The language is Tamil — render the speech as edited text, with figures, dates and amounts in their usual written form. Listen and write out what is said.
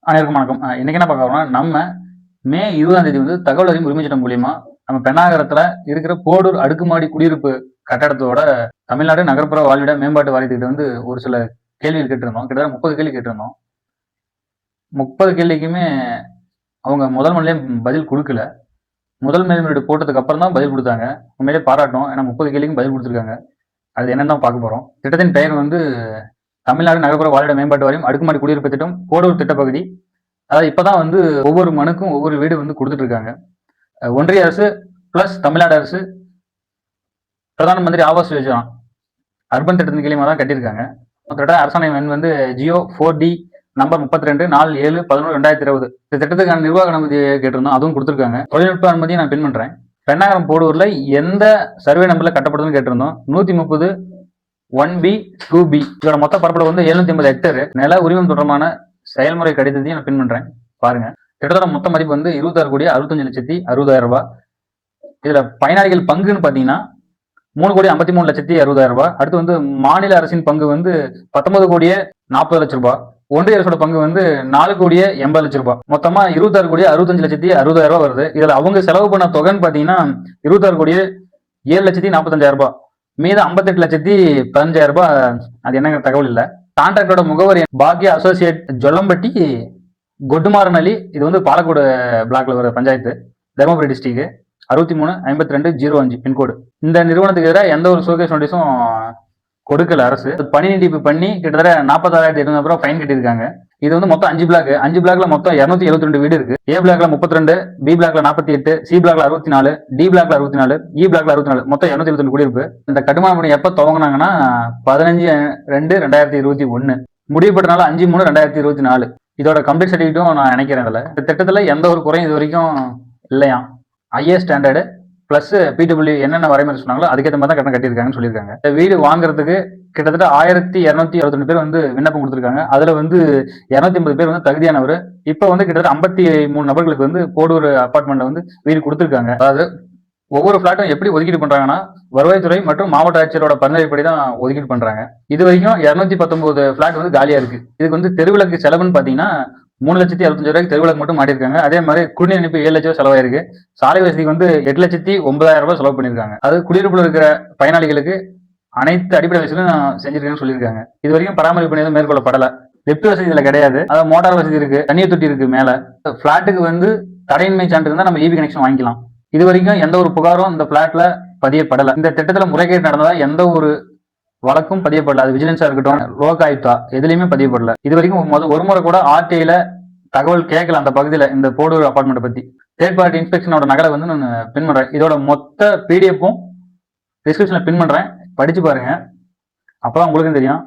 அனைவருக்கும் வணக்கம். இன்னைக்கு என்ன பார்க்க போறோம்னா, நம்ம மே 20ஆம் தேதி வந்து தகவல் அறியும் உரிமை சட்டம் மூலியமா நம்ம பெண்ணாகரத்துல இருக்கிற போடூர் அடுக்குமாடி குடியிருப்பு கட்டடத்தோட தமிழ்நாடு நகர்ப்புற வாழ்விட மேம்பாட்டு வாரியத்துக்கிட்ட வந்து ஒரு சில கேள்விகள் கேட்டிருந்தோம். கிட்டத்தட்ட 30 கேள்வி கேட்டிருந்தோம். 30 கேள்விக்குமே அவங்க முதல் மணிலே பதில் கொடுக்கல. முதல் மேல்முறையீடு போட்டதுக்கு அப்புறம் தான் பதில் கொடுத்தாங்க. உண்மையிலே பாராட்டணும். ஏன்னா 30 கேள்விக்கும் பதில் கொடுத்துருக்காங்க. அது என்னன்னு தான் பார்க்க போறோம். திட்டத்தின் பெயர் வந்து தமிழ்நாடு நகர்ப்புற வாழ்விட மேம்பாட்டு வாரியம் அடுக்குமாடி குடியிருப்பு திட்டம் போடூர் திட்டப்பகுதி. அதாவது இப்பதான் வந்து ஒவ்வொரு மனுக்கும் ஒவ்வொரு வீடு வந்து கொடுத்துட்டு இருக்காங்க. ஒன்றிய அரசு பிளஸ் தமிழ்நாடு அரசு பிரதான மந்திரி ஆவாஸ் யோஜனா அர்பன் திட்டத்தின் கீழே தான் கட்டியிருக்காங்க. அரசாணை எண் வந்து ஜியோ 4D நம்பர் 32 4 7 11 2020. இந்த திட்டத்துக்கான நிர்வாக அனுமதி கேட்டிருந்தோம், அதுவும் கொடுத்துருக்காங்க. தொழில்நுட்ப அனுமதியை நான் பின் பண்றேன். பெண்ணாகரம் போடூர்ல எந்த சர்வே நம்பர்ல கட்டப்படுதுன்னு கேட்டிருந்தோம். 130 1B 2B. இதோட மொத்த பரப்பளவு வந்து 750 ஹெக்டேர். நில உரிமம் தொடர்பான செயல்முறை கடிதத்தையும் நான் பின் பண்றேன், பாருங்க. திட்டத்தோட மொத்த மதிப்பு வந்து 26,65,60,000 ரூபாய். இதுல பயனாளிகள் பங்குன்னு பாத்தீங்கன்னா 3,53,60,000 ரூபாய். அடுத்து வந்து மாநில அரசின் பங்கு வந்து 19,40 லட்சம் ரூபாய். ஒன்றிய அரசோட பங்கு வந்து 4,80 லட்சம் ரூபாய். மொத்தமா 26,65,60,000 ரூபாய் வருது. இதுல அவங்க செலவு பண்ண தொகைன்னு பாத்தீங்கன்னா 26,07,45,000 ரூபாய். மீது 58,15,000 ரூபாய். அது என்னங்க தகவல் இல்ல. கான்ட்ராக்டோட முகவரி பாக்யா அசோசியேட் ஜொல்லம்பட்டி கொட்டுமாரனலி. இது வந்து பாலக்கோடு பிளாக்ல வர பஞ்சாயத்து, தருமபுரி டிஸ்ட்ரிக்ட். 635205 பின்கோடு. இந்த நிறுவனத்துக்கு எதிராக எந்த ஒரு ஷோகேஸ் நோட்டீஸும் கொடுக்கல அரசு. பணி நீட்டிப்பு பண்ணி கிட்டத்தட்ட 46,800 ரூபாய் ஃபைன் கட்டியிருக்காங்க. இது வந்து மொத்தம் 5 பிளாக். 5 பிளாக்ல மொத்தம் 272 வீடு இருக்கு. ஏ பிளாக்ல 32, பி பிளாக்ல 48, சி பிளாக்ல 64, டி பிளாக்ல 64, இ பிளாக்ல 64. மொத்தம் 272 குடியிருப்பு. இந்த கட்டுமான பணி எப்ப துவங்கினாங்கன்னா 15/2/2021. முடிவு பெற்றனால 5/3/2024. இதோட கம்ப்ளீட் சர்டிஃபிகேட்டும் நான் நினைக்கிறேன். இதுல இந்த திட்டத்துல எந்த ஒரு குறையும் இது வரைக்கும் இல்லையா. ஐஏஎஸ் ஸ்டாண்டர்டு பிளஸ் பிடபிள்யூ என்னென்ன வரைமுறை சொன்னாங்களோ அதுக்கேற்ற மாதிரி தான் கட்டணம் கட்டியிருக்காங்கன்னு சொல்லியிருக்காங்க. இந்த வீடு வாங்குறதுக்கு கிட்டத்தட்ட 1262 பேர் வந்து விண்ணப்பம் கொடுத்துருக்காங்க. அதுல வந்து 250 பேர் வந்து தகுதியானவர். இப்ப வந்து கிட்டத்தட்ட 53 நபர்களுக்கு வந்து போடூர் அபார்ட்மெண்ட்ல வந்து வீடு கொடுத்துருக்காங்க. அதாவது ஒவ்வொரு பிளாட்டும் எப்படி ஒதுக்கீடு பண்றாங்கன்னா வருவாய்த்துறை மற்றும் மாவட்ட ஆட்சியரோட பரிந்துரைப்படி தான் ஒதுக்கீடு பண்றாங்க. இது வரைக்கும் 219 பிளாட் வந்து காலியா இருக்கு. இதுக்கு வந்து தெருவிளக்கு செலவுன்னு பாத்தீங்கன்னா 3,65,000 தெருவிளக்கு மட்டும் மாட்டிருக்காங்க. அதே மாதிரி குடிநீர் இணைப்பு 7 லட்சம் செலவாயிருக்கு. சாலை வசதிக்கு வந்து 8,09,000 ரூபாய் செலவு பண்ணிருக்காங்க. அது குடியிருப்புல இருக்கிற பயனாளிகளுக்கு அனைத்து அடிப்படை வசதியும் செஞ்சிருக்கேன்னு சொல்லியிருக்காங்க. இது வரைக்கும் பராமரிப்பு பணி எதுவும் மேற்கொள்ளப்படல. லிப்ட் வசதி இதுல கிடையாது. அதாவது மோட்டார் வசதி இருக்கு, தண்ணீர் தொட்டி இருக்கு மேல. பிளாட்டுக்கு வந்து தடையின்மை சான்று இருந்தா நம்ம இபி கனெக்ஷன் வாங்கிக்கலாம். இது வரைக்கும் எந்த ஒரு புகாரும் இந்த பிளாட்ல பதியப்படல. இந்த திட்டத்துல முறைகேடு நடந்ததா எந்த ஒரு வழக்கும் பதியப்படல. அது விஜிலன்ஸா இருக்கட்டும், லோக் ஆயுக்தா, எதுலையுமே பதியப்படல. இது வரைக்கும் ஒரு முறை கூட ஆர்டிஐல தகவல் கேட்கல அந்த பகுதியில இந்த போடூர் அபார்ட்மெண்ட் பத்தி. தேர்ட் பார்ட்டி இன்ஸ்பெக்ஷனோட நகலை வந்து நான் பின் பண்றேன். இதோட மொத்த பிடிஎஃப்பும் டிஸ்கிரிப்ஷன்ல பின் பண்றேன், படிச்சு பாருங்க. அப்பதான் உங்களுக்கும் தெரியும்.